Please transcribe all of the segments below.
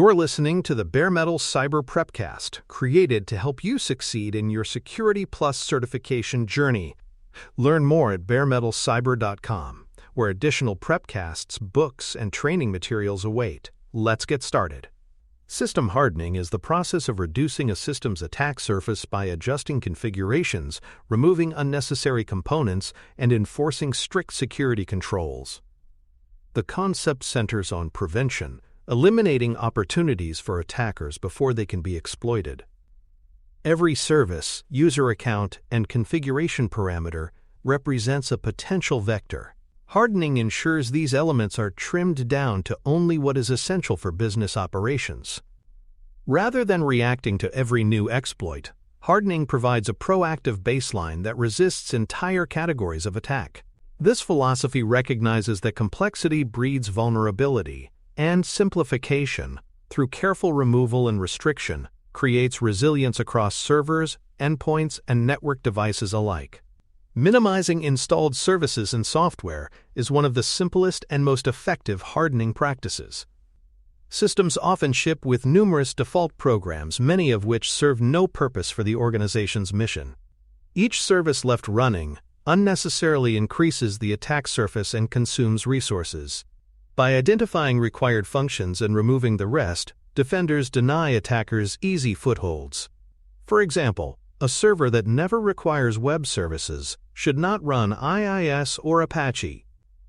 You're listening to the Bare Metal Cyber Prepcast, created to help you succeed in your Security Plus certification journey. Learn more at baremetalcyber.com, where additional prepcasts, books, and training materials await. Let's get started. System hardening is the process of reducing a system's attack surface by adjusting configurations, removing unnecessary components, and enforcing strict security controls. The concept centers on prevention, eliminating opportunities for attackers before they can be exploited. Every service, user account, and configuration parameter represents a potential vector. Hardening ensures these elements are trimmed down to only what is essential for business operations. Rather than reacting to every new exploit, hardening provides a proactive baseline that resists entire categories of attack. This philosophy recognizes that complexity breeds vulnerability, and simplification, through careful removal and restriction, creates resilience across servers, endpoints, and network devices alike. Minimizing installed services and software is one of the simplest and most effective hardening practices. Systems often ship with numerous default programs, many of which serve no purpose for the organization's mission. Each service left running unnecessarily increases the attack surface and consumes resources. By identifying required functions and removing the rest, defenders deny attackers easy footholds. For example, a server that never requires web services should not run IIS or Apache.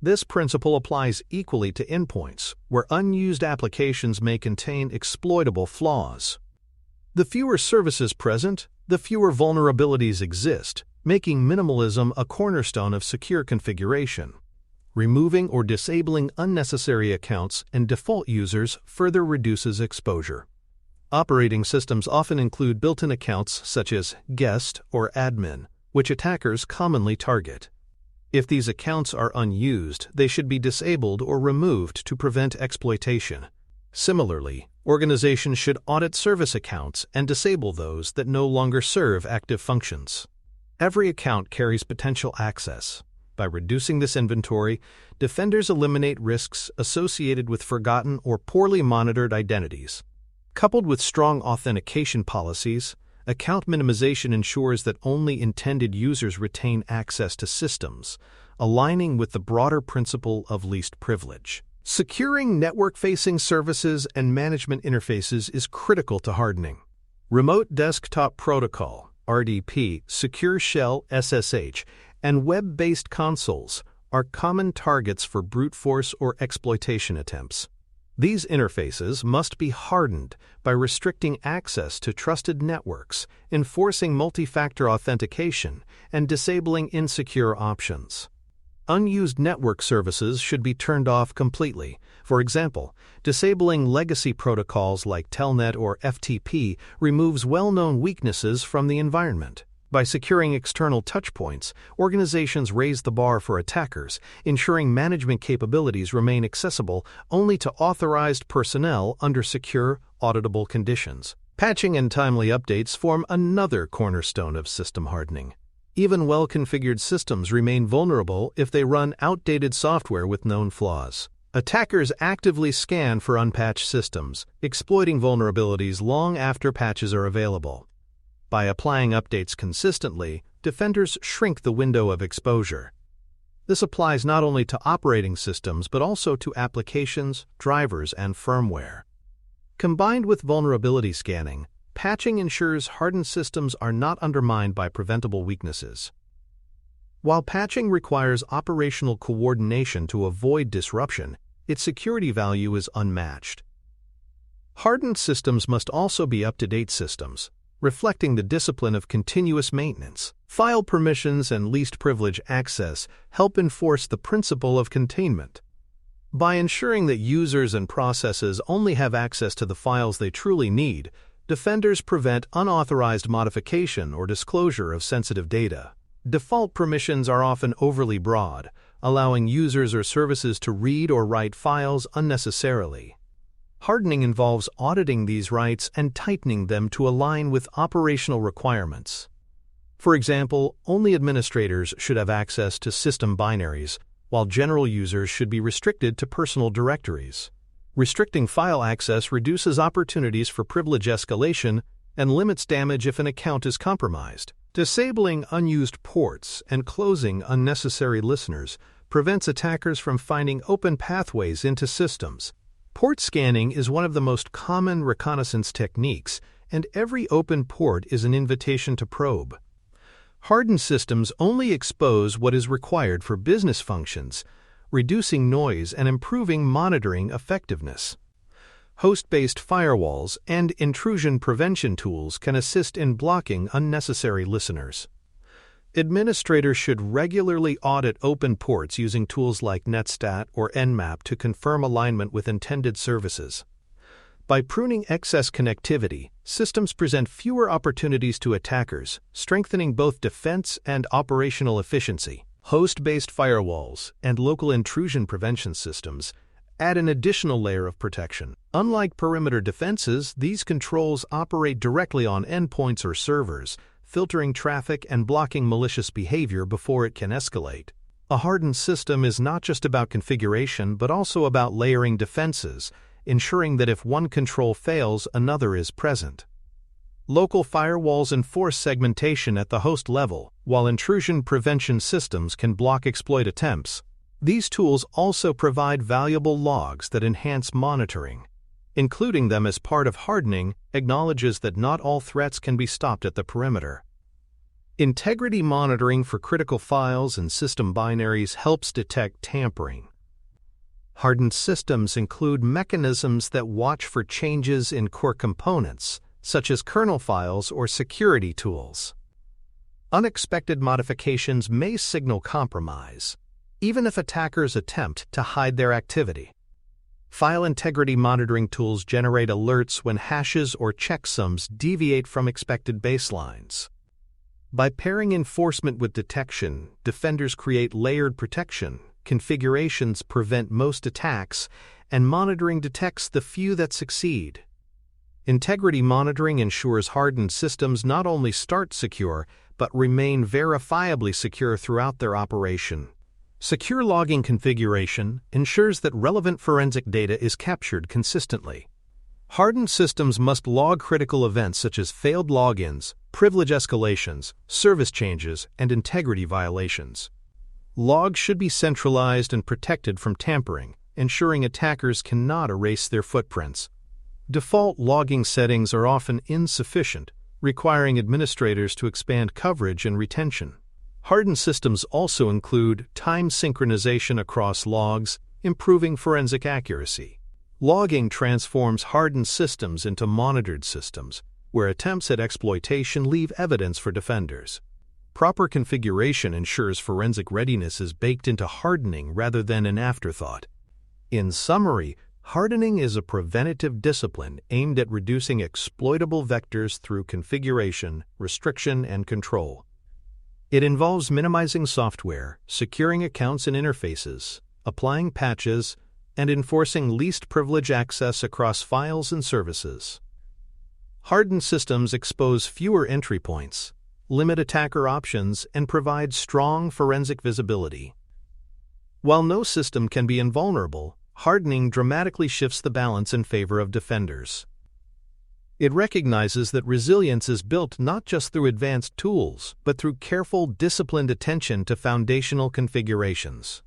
This principle applies equally to endpoints, where unused applications may contain exploitable flaws. The fewer services present, the fewer vulnerabilities exist, making minimalism a cornerstone of secure configuration. Removing or disabling unnecessary accounts and default users further reduces exposure. Operating systems often include built-in accounts such as guest or admin, which attackers commonly target. If these accounts are unused, they should be disabled or removed to prevent exploitation. Similarly, organizations should audit service accounts and disable those that no longer serve active functions. Every account carries potential access. By reducing this inventory, defenders eliminate risks associated with forgotten or poorly monitored identities. Coupled with strong authentication policies, account minimization ensures that only intended users retain access to systems, aligning with the broader principle of least privilege. Securing network-facing services and management interfaces is critical to hardening. Remote Desktop Protocol, RDP, Secure Shell, SSH, and web-based consoles are common targets for brute force or exploitation attempts. These interfaces must be hardened by restricting access to trusted networks, enforcing multi-factor authentication, and disabling insecure options. Unused network services should be turned off completely. For example, disabling legacy protocols like Telnet or FTP removes well-known weaknesses from the environment. By securing external touchpoints, organizations raise the bar for attackers, ensuring management capabilities remain accessible only to authorized personnel under secure, auditable conditions. Patching and timely updates form another cornerstone of system hardening. Even well-configured systems remain vulnerable if they run outdated software with known flaws. Attackers actively scan for unpatched systems, exploiting vulnerabilities long after patches are available. By applying updates consistently, defenders shrink the window of exposure. This applies not only to operating systems but also to applications, drivers, and firmware. Combined with vulnerability scanning, patching ensures hardened systems are not undermined by preventable weaknesses. While patching requires operational coordination to avoid disruption, its security value is unmatched. Hardened systems must also be up-to-date systems, reflecting the discipline of continuous maintenance. File permissions and least privilege access help enforce the principle of containment. By ensuring that users and processes only have access to the files they truly need, defenders prevent unauthorized modification or disclosure of sensitive data. Default permissions are often overly broad, allowing users or services to read or write files unnecessarily. Hardening involves auditing these rights and tightening them to align with operational requirements. For example, only administrators should have access to system binaries, while general users should be restricted to personal directories. Restricting file access reduces opportunities for privilege escalation and limits damage if an account is compromised. Disabling unused ports and closing unnecessary listeners prevents attackers from finding open pathways into systems. Port scanning is one of the most common reconnaissance techniques, and every open port is an invitation to probe. Hardened systems only expose what is required for business functions, reducing noise and improving monitoring effectiveness. Host-based firewalls and intrusion prevention tools can assist in blocking unnecessary listeners. Administrators should regularly audit open ports using tools like Netstat or Nmap to confirm alignment with intended services. By pruning excess connectivity, systems present fewer opportunities to attackers, strengthening both defense and operational efficiency. Host-based firewalls and local intrusion prevention systems add an additional layer of protection. Unlike perimeter defenses, these controls operate directly on endpoints or servers, filtering traffic and blocking malicious behavior before it can escalate. A hardened system is not just about configuration, but also about layering defenses, ensuring that if one control fails, another is present. Local firewalls enforce segmentation at the host level, while intrusion prevention systems can block exploit attempts. These tools also provide valuable logs that enhance monitoring. Including them as part of hardening acknowledges that not all threats can be stopped at the perimeter. Integrity monitoring for critical files and system binaries helps detect tampering. Hardened systems include mechanisms that watch for changes in core components, such as kernel files or security tools. Unexpected modifications may signal compromise, even if attackers attempt to hide their activity. File integrity monitoring tools generate alerts when hashes or checksums deviate from expected baselines. By pairing enforcement with detection, defenders create layered protection, configurations prevent most attacks, and monitoring detects the few that succeed. Integrity monitoring ensures hardened systems not only start secure, but remain verifiably secure throughout their operation. Secure logging configuration ensures that relevant forensic data is captured consistently. Hardened systems must log critical events such as failed logins, privilege escalations, service changes, and integrity violations. Logs should be centralized and protected from tampering, ensuring attackers cannot erase their footprints. Default logging settings are often insufficient, requiring administrators to expand coverage and retention. Hardened systems also include time synchronization across logs, improving forensic accuracy. Logging transforms hardened systems into monitored systems, where attempts at exploitation leave evidence for defenders. Proper configuration ensures forensic readiness is baked into hardening rather than an afterthought. In summary, hardening is a preventative discipline aimed at reducing exploitable vectors through configuration, restriction, and control. It involves minimizing software, securing accounts and interfaces, applying patches, and enforcing least privilege access across files and services. Hardened systems expose fewer entry points, limit attacker options, and provide strong forensic visibility. While no system can be invulnerable, hardening dramatically shifts the balance in favor of defenders. It recognizes that resilience is built not just through advanced tools, but through careful, disciplined attention to foundational configurations.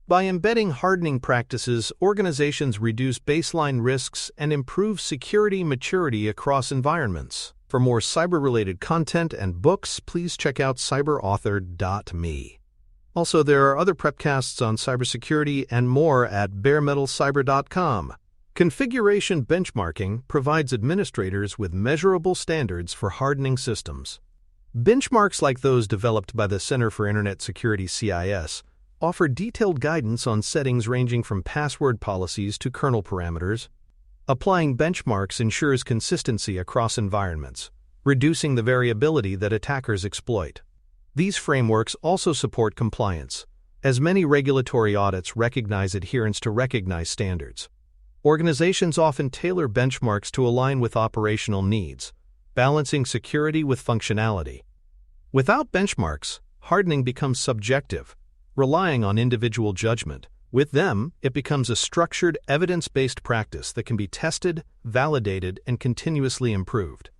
By embedding hardening practices, organizations reduce baseline risks and improve security maturity across environments. For more cyber-related content and books, please check out cyberauthor.me. Also, there are other prepcasts on cybersecurity and more at baremetalcyber.com. Configuration benchmarking provides administrators with measurable standards for hardening systems. Benchmarks like those developed by the Center for Internet Security (CIS) offer detailed guidance on settings ranging from password policies to kernel parameters. Applying benchmarks ensures consistency across environments, reducing the variability that attackers exploit. These frameworks also support compliance, as many regulatory audits recognize adherence to recognized standards. Organizations often tailor benchmarks to align with operational needs, balancing security with functionality. Without benchmarks, hardening becomes subjective, relying on individual judgment, With them, it becomes a structured, evidence-based practice that can be tested, validated, and continuously improved.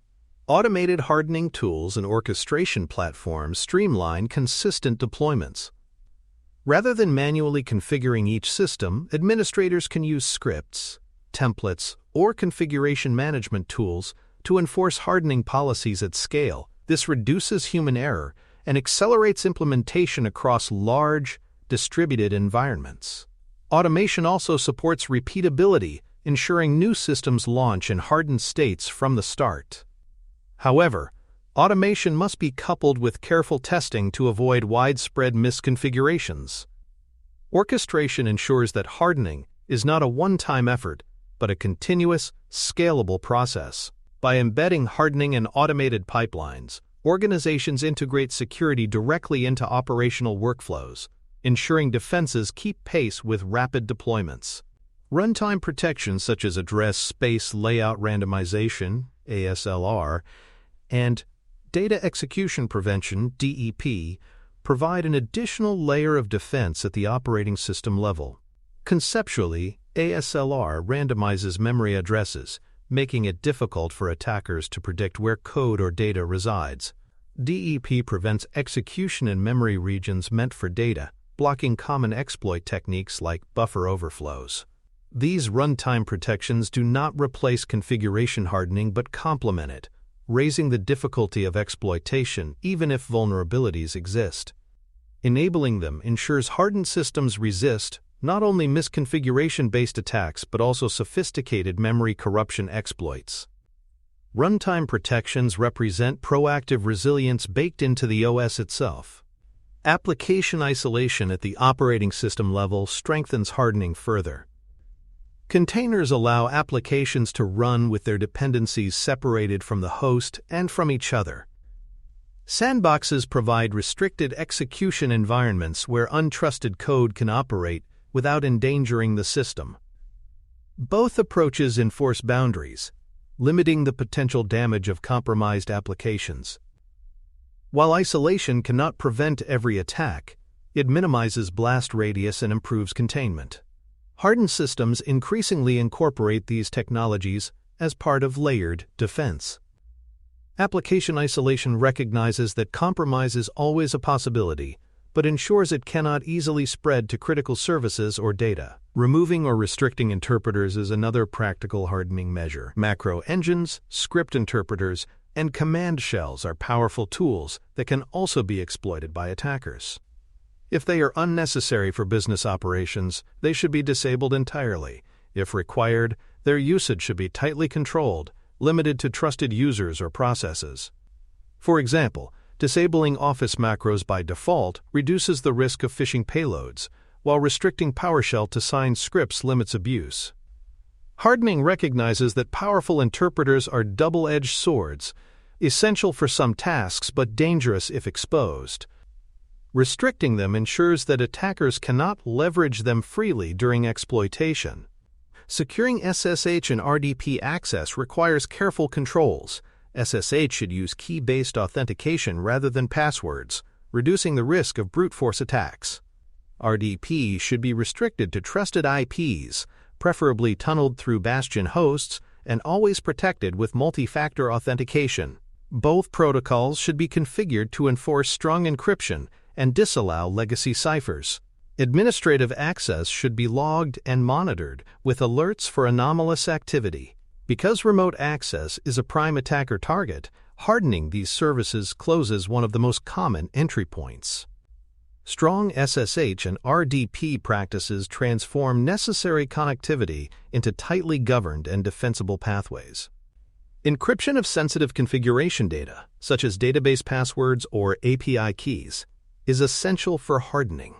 Automated hardening tools and orchestration platforms streamline consistent deployments. Rather than manually configuring each system, administrators can use scripts, templates, or configuration management tools to enforce hardening policies at scale. This reduces human error and accelerates implementation across large, distributed environments. Automation also supports repeatability, ensuring new systems launch in hardened states from the start. However, automation must be coupled with careful testing to avoid widespread misconfigurations. Orchestration ensures that hardening is not a one-time effort, but a continuous, scalable process. By embedding hardening in automated pipelines, organizations integrate security directly into operational workflows, ensuring defenses keep pace with rapid deployments. Runtime protection such as address space layout randomization, ASLR, and data execution prevention, DEP, provide an additional layer of defense at the operating system level. Conceptually, ASLR randomizes memory addresses, making it difficult for attackers to predict where code or data resides. DEP prevents execution in memory regions meant for data, blocking common exploit techniques like buffer overflows. These runtime protections do not replace configuration hardening but complement it, raising the difficulty of exploitation even if vulnerabilities exist. Enabling them ensures hardened systems resist not only misconfiguration-based attacks but also sophisticated memory corruption exploits. Runtime protections represent proactive resilience baked into the OS itself. Application isolation at the operating system level strengthens hardening further. Containers allow applications to run with their dependencies separated from the host and from each other. Sandboxes provide restricted execution environments where untrusted code can operate without endangering the system. Both approaches enforce boundaries, limiting the potential damage of compromised applications. While isolation cannot prevent every attack, it minimizes blast radius and improves containment. Hardened systems increasingly incorporate these technologies as part of layered defense. Application isolation recognizes that compromise is always a possibility, but ensures it cannot easily spread to critical services or data. Removing or restricting interpreters is another practical hardening measure. Macro engines, script interpreters, and command shells are powerful tools that can also be exploited by attackers. If they are unnecessary for business operations, they should be disabled entirely. If required, their usage should be tightly controlled, limited to trusted users or processes. For example, disabling Office macros by default reduces the risk of phishing payloads, while restricting PowerShell to signed scripts limits abuse. Hardening recognizes that powerful interpreters are double-edged swords, essential for some tasks but dangerous if exposed. Restricting them ensures that attackers cannot leverage them freely during exploitation. Securing SSH and RDP access requires careful controls. SSH should use key-based authentication rather than passwords, reducing the risk of brute force attacks. RDP should be restricted to trusted IPs, preferably tunneled through bastion hosts, and always protected with multi-factor authentication. Both protocols should be configured to enforce strong encryption and disallow legacy ciphers. Administrative access should be logged and monitored with alerts for anomalous activity. Because remote access is a prime attacker target, hardening these services closes one of the most common entry points. Strong SSH and RDP practices transform necessary connectivity into tightly governed and defensible pathways. Encryption of sensitive configuration data, such as database passwords or API keys, is essential for hardening.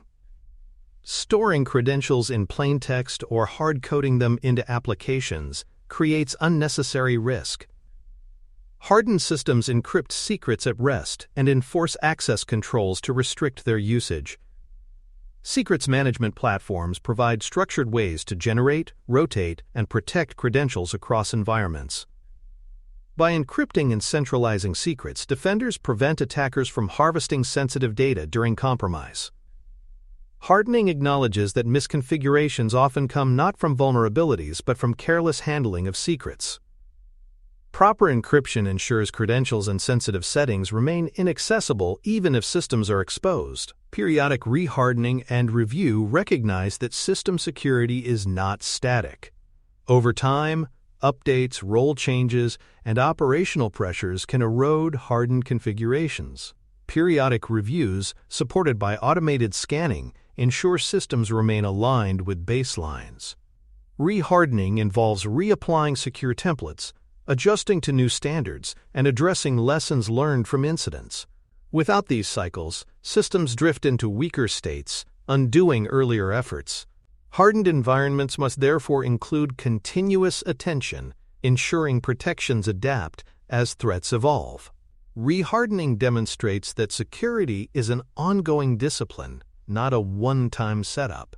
Storing credentials in plain text or hard-coding them into applications creates unnecessary risk. Hardened systems encrypt secrets at rest and enforce access controls to restrict their usage. Secrets management platforms provide structured ways to generate, rotate, and protect credentials across environments. By encrypting and centralizing secrets, defenders prevent attackers from harvesting sensitive data during compromise. Hardening acknowledges that misconfigurations often come not from vulnerabilities but from careless handling of secrets. Proper encryption ensures credentials and sensitive settings remain inaccessible even if systems are exposed. Periodic rehardening and review recognize that system security is not static. Over time, updates, role changes, and operational pressures can erode hardened configurations. Periodic reviews, supported by automated scanning, ensure systems remain aligned with baselines. Rehardening involves reapplying secure templates, adjusting to new standards, and addressing lessons learned from incidents. Without these cycles, systems drift into weaker states, undoing earlier efforts. Hardened environments must therefore include continuous attention, ensuring protections adapt as threats evolve. Rehardening demonstrates that security is an ongoing discipline, not a one-time setup.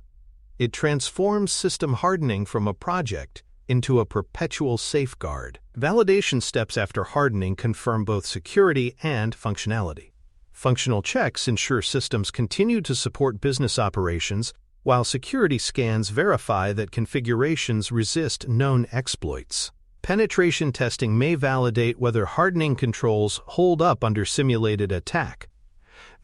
It transforms system hardening from a project into a perpetual safeguard. Validation steps after hardening confirm both security and functionality. Functional checks ensure systems continue to support business operations, while security scans verify that configurations resist known exploits. Penetration testing may validate whether hardening controls hold up under simulated attack.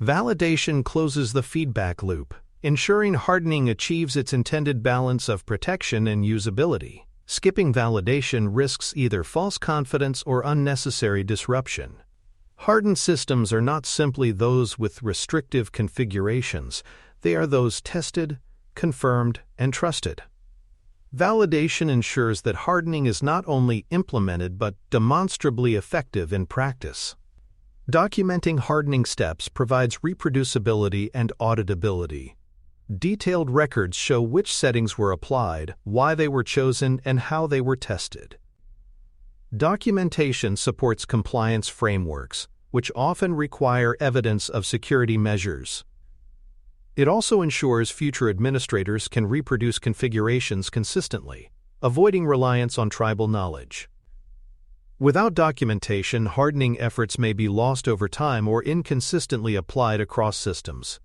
Validation closes the feedback loop, ensuring hardening achieves its intended balance of protection and usability. Skipping validation risks either false confidence or unnecessary disruption. Hardened systems are not simply those with restrictive configurations, they are those tested, confirmed, and trusted. Validation ensures that hardening is not only implemented but demonstrably effective in practice. Documenting hardening steps provides reproducibility and auditability. Detailed records show which settings were applied, why they were chosen, and how they were tested. Documentation supports compliance frameworks, which often require evidence of security measures. It also ensures future administrators can reproduce configurations consistently, avoiding reliance on tribal knowledge. Without documentation, hardening efforts may be lost over time or inconsistently applied across systems.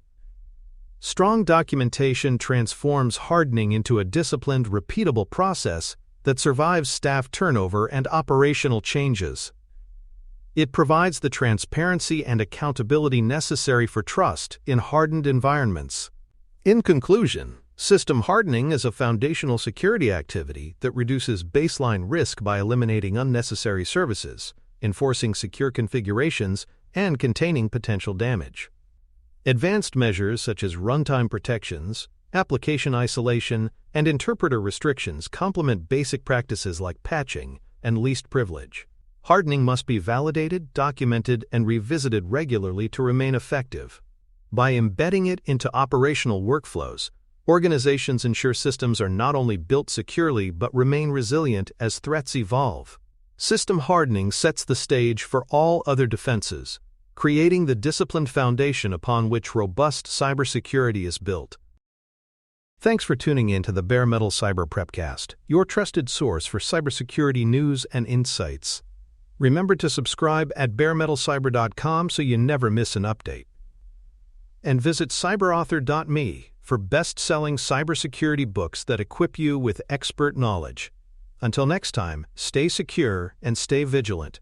Strong documentation transforms hardening into a disciplined, repeatable process that survives staff turnover and operational changes. It provides the transparency and accountability necessary for trust in hardened environments. In conclusion, system hardening is a foundational security activity that reduces baseline risk by eliminating unnecessary services, enforcing secure configurations, and containing potential damage. Advanced measures such as runtime protections, application isolation, and interpreter restrictions complement basic practices like patching and least privilege. Hardening must be validated, documented, and revisited regularly to remain effective. By embedding it into operational workflows, organizations ensure systems are not only built securely but remain resilient as threats evolve. System hardening sets the stage for all other defenses, creating the disciplined foundation upon which robust cybersecurity is built. Thanks for tuning in to the Bare Metal Cyber Prepcast, your trusted source for cybersecurity news and insights. Remember to subscribe at baremetalcyber.com so you never miss an update. And visit cyberauthor.me for best-selling cybersecurity books that equip you with expert knowledge. Until next time, stay secure and stay vigilant.